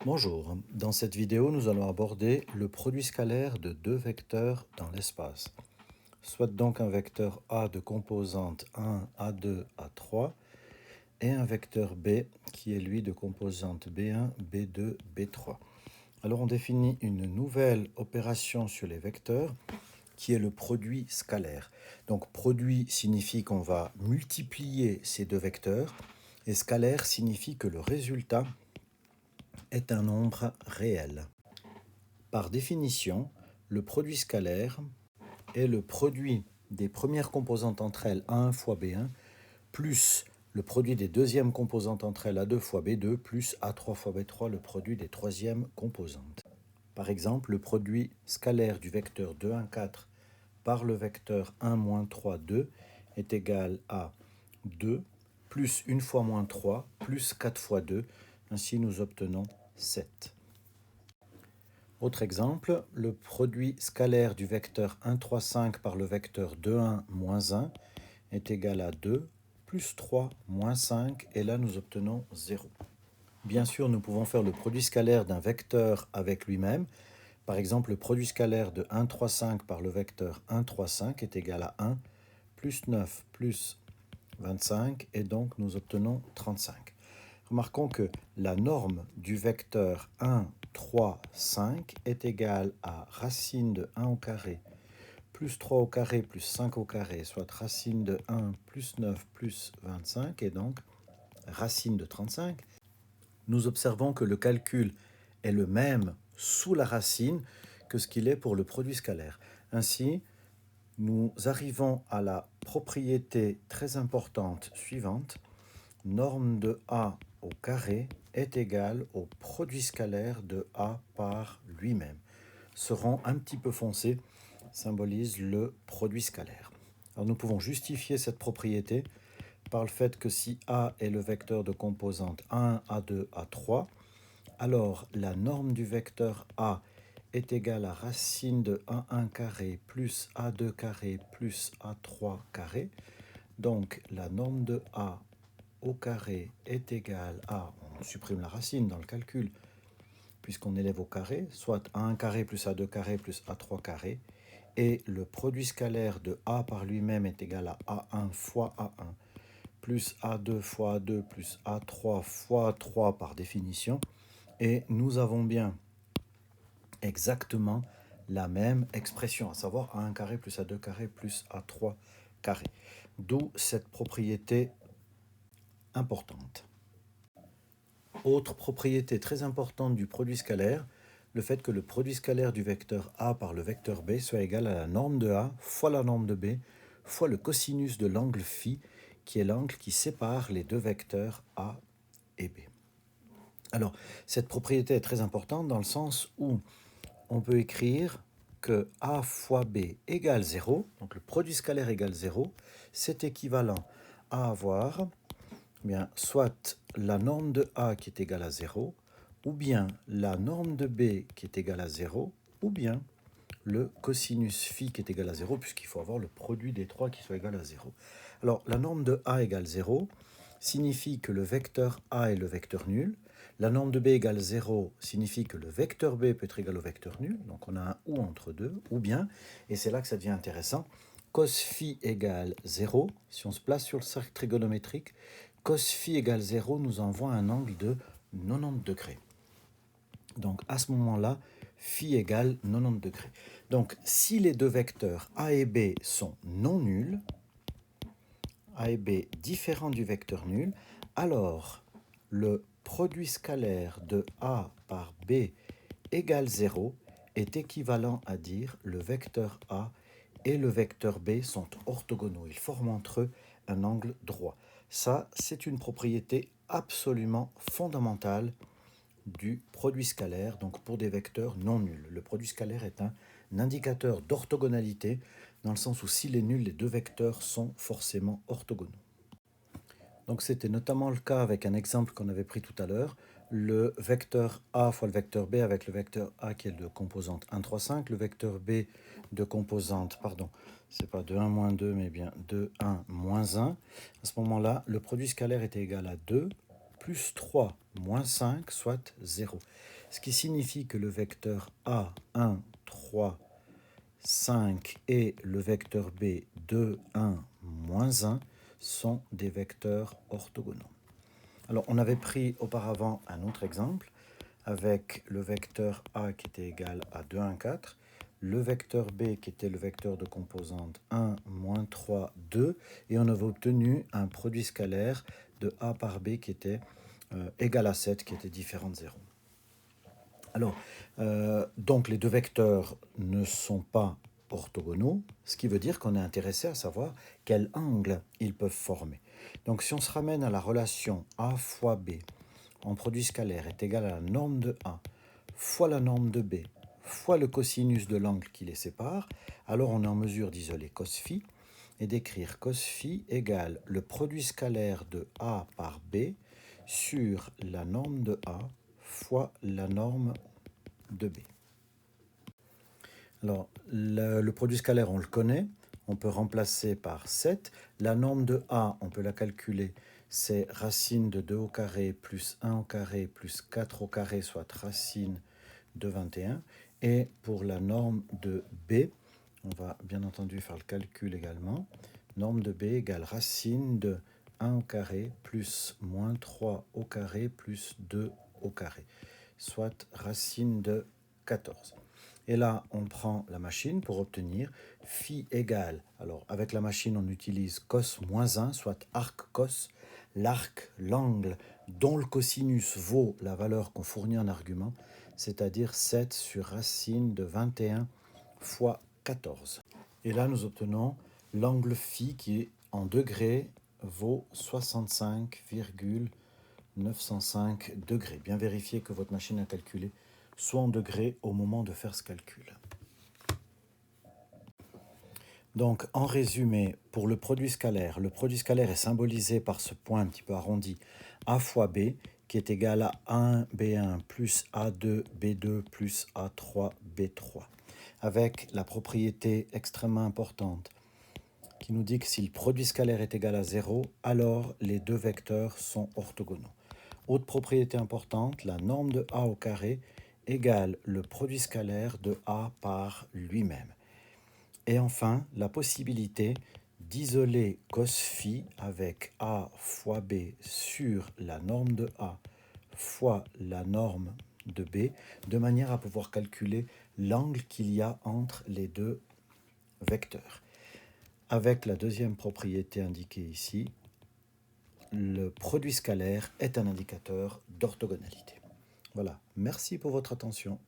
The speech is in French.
Bonjour, dans cette vidéo nous allons aborder le produit scalaire de deux vecteurs dans l'espace. Soit donc un vecteur A de composante 1, A2, A3 et un vecteur B qui est lui de composante B1, B2, B3. Alors on définit une nouvelle opération sur les vecteurs qui est le produit scalaire. Donc produit signifie qu'on va multiplier ces deux vecteurs et scalaire signifie que le résultat est un nombre réel. Par définition, le produit scalaire est le produit des premières composantes entre elles A1 fois B1 plus le produit des deuxièmes composantes entre elles A2 fois B2 plus A3 fois B3, le produit des troisièmes composantes. Par exemple, le produit scalaire du vecteur 2, 1, 4 par le vecteur 1, moins 3, 2 est égal à 2 plus 1 fois moins 3 plus 4 fois 2. Ainsi, nous obtenons 7. Autre exemple, le produit scalaire du vecteur 1, 3, 5 par le vecteur 2, 1, moins 1 est égal à 2 plus 3 moins 5 et là nous obtenons 0. Bien sûr, nous pouvons faire le produit scalaire d'un vecteur avec lui-même. Par exemple, le produit scalaire de 1, 3, 5 par le vecteur 1, 3, 5 est égal à 1 plus 9 plus 25 et donc nous obtenons 35. Remarquons que la norme du vecteur 1, 3, 5 est égale à racine de 1 au carré plus 3 au carré plus 5 au carré, soit racine de 1 plus 9 plus 25, et donc racine de 35. Nous observons que le calcul est le même sous la racine que ce qu'il est pour le produit scalaire. Ainsi, nous arrivons à la propriété très importante suivante. Norme de A au carré est égale au produit scalaire de A par lui-même. Ce rang un petit peu foncé symbolise le produit scalaire. Alors nous pouvons justifier cette propriété par le fait que si A est le vecteur de composante A1, A2, A3, alors la norme du vecteur A est égale à racine de A1 carré plus A2 carré plus A3 carré. Donc la norme de A au carré est égale à, on supprime la racine dans le calcul, puisqu'on élève au carré, soit A1 carré plus A2 carré plus A3 carré, et le produit scalaire de A par lui-même est égal à A1 fois A1, plus A2 fois A2 plus A3 fois A3 par définition, et nous avons bien exactement la même expression, à savoir A1 carré plus A2 carré plus A3 carré. D'où cette propriété importante. Autre propriété très importante du produit scalaire, le fait que le produit scalaire du vecteur A par le vecteur B soit égal à la norme de A fois la norme de B fois le cosinus de l'angle phi, qui est l'angle qui sépare les deux vecteurs A et B. Alors, cette propriété est très importante dans le sens où on peut écrire que A fois B égale 0, donc le produit scalaire égale 0, c'est équivalent à avoir bien, soit la norme de A qui est égale à 0, ou bien la norme de B qui est égale à 0, ou bien le cosinus phi qui est égal à 0, puisqu'il faut avoir le produit des trois qui soit égal à 0. Alors, la norme de A égale 0 signifie que le vecteur A est le vecteur nul. La norme de B égale 0 signifie que le vecteur B peut être égal au vecteur nul. Donc, on a un ou entre deux, ou bien, et c'est là que ça devient intéressant, cos phi égale 0. Si on se place sur le cercle trigonométrique, cos phi égale 0 nous envoie un angle de 90 degrés. Donc, à ce moment-là, phi égale 90 degrés. Donc, si les deux vecteurs A et B sont non nuls, A et B différents du vecteur nul, alors le produit scalaire de A par B égale 0 est équivalent à dire le vecteur A et le vecteur B sont orthogonaux. Ils forment entre eux un angle droit. Ça, c'est une propriété absolument fondamentale du produit scalaire, donc pour des vecteurs non nuls. Le produit scalaire est un indicateur d'orthogonalité, dans le sens où s'il est nul, les deux vecteurs sont forcément orthogonaux. Donc c'était notamment le cas avec un exemple qu'on avait pris tout à l'heure, le vecteur A fois le vecteur B avec le vecteur A qui est de composante 1, 3, 5, le vecteur B de composante, pardon, c'est pas de 1 moins 2, mais bien de 1 moins 1. À ce moment-là, le produit scalaire était égal à 2 plus 3 moins 5, soit 0. Ce qui signifie que le vecteur A, 1, 3, 5 et le vecteur B, 2, 1, moins 1 sont des vecteurs orthogonaux. Alors, on avait pris auparavant un autre exemple avec le vecteur A qui était égal à 2, 1, 4, le vecteur B qui était le vecteur de composante 1, moins 3, 2, et on avait obtenu un produit scalaire de A par B qui était égal à 7, qui était différent de 0. Alors, donc les deux vecteurs ne sont pas orthogonaux, ce qui veut dire qu'on est intéressé à savoir quel angle ils peuvent former. Donc si on se ramène à la relation A fois B en produit scalaire est égal à la norme de A fois la norme de B fois le cosinus de l'angle qui les sépare, alors on est en mesure d'isoler cos phi et d'écrire cos phi égale le produit scalaire de A par B sur la norme de A fois la norme de B. Alors, le produit scalaire, on le connaît, on peut remplacer par 7. La norme de A, on peut la calculer, c'est racine de 2 au carré plus 1 au carré plus 4 au carré, soit racine de 21. Et pour la norme de B, on va bien entendu faire le calcul également. Norme de B égale racine de 1 au carré plus moins 3 au carré plus 2 au carré, soit racine de 14. Et là, on prend la machine pour obtenir phi égale, alors avec la machine, on utilise cos moins 1, soit arc cos, l'arc, l'angle dont le cosinus vaut la valeur qu'on fournit en argument, c'est-à-dire 7 sur racine de 21 fois 14. Et là, nous obtenons l'angle phi qui, en degrés, vaut 65,905 degrés. Bien vérifier que votre machine à calculer soit en degrés au moment de faire ce calcul. Donc, en résumé, pour le produit scalaire est symbolisé par ce point un petit peu arrondi A fois B, qui est égal à 1 B1 plus A2 B2 plus A3 B3, avec la propriété extrêmement importante qui nous dit que si le produit scalaire est égal à 0, alors les deux vecteurs sont orthogonaux. Autre propriété importante, la norme de A au carré égale le produit scalaire de A par lui-même. Et enfin, la possibilité d'isoler cos phi avec A fois B sur la norme de A fois la norme de B, de manière à pouvoir calculer l'angle qu'il y a entre les deux vecteurs. Avec la deuxième propriété indiquée ici, le produit scalaire est un indicateur d'orthogonalité. Voilà, merci pour votre attention.